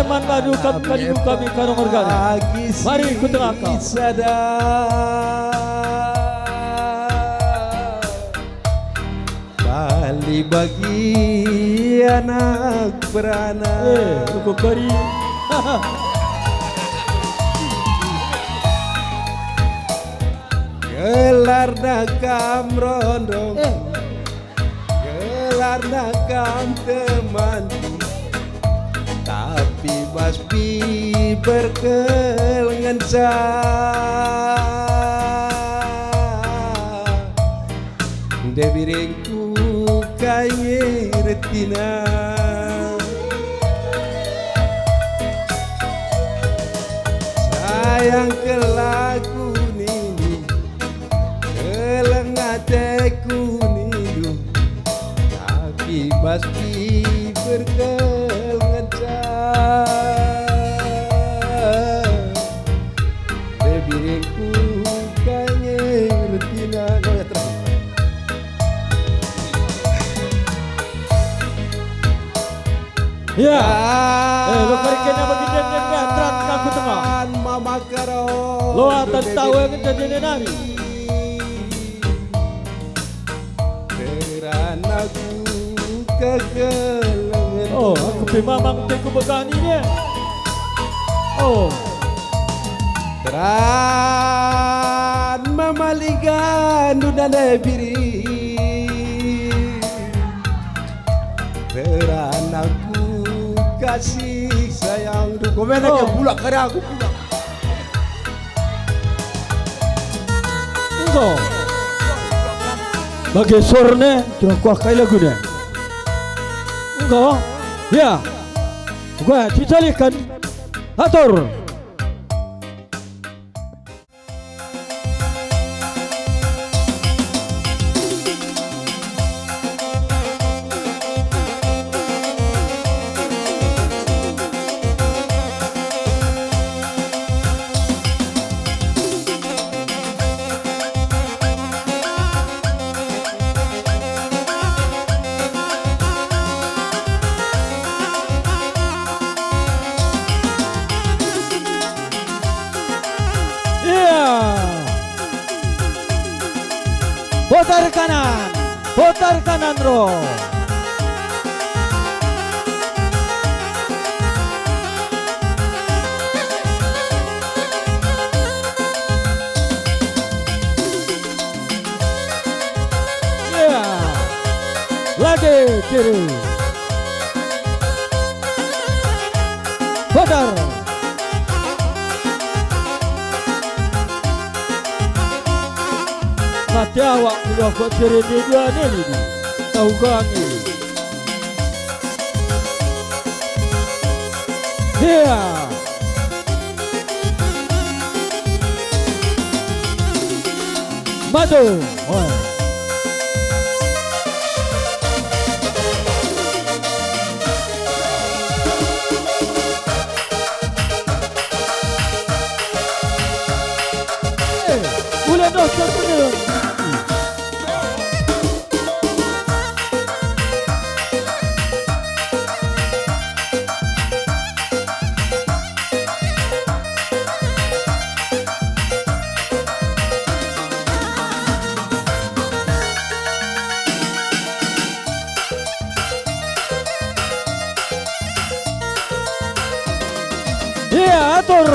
Man madu kami karo margana. Mari ku tengahkan. Bali bagi anak beranak. Ruko kari. Gelar nakam rondong, gelar nakam teman, tapi masbi berkelengan debiringku kaya retina. Sayang kelaku teku nidu, tapi pasti berkelengan. Bebirku kanye retina kau ya terus. Ya, lo kariknya bagi jangan gantran kaku tengah. Mama karo. Lo atas tahu yang jadi nari. Aku kegelangan. Oh, aku memang teku begani dia. Oh, teran memalikan dunia nebiri. Teran aku kasih sayang. Kau mana ke pula karena aku pula. enggak. Bagi sorne, jangan kuah kaya lagu ni. Enggak, ya. Gua dicarikan atur. Putar kanan ro. Ya, lagi kiri. Putar. Mati awak sudah kau ceri di dua ni tahu gang ini. Ya, madu. Boleh dah terus. Ya, atur.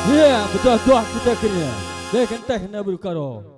Ya, betul-betul kita kena. Dia kan teh nak berkaro.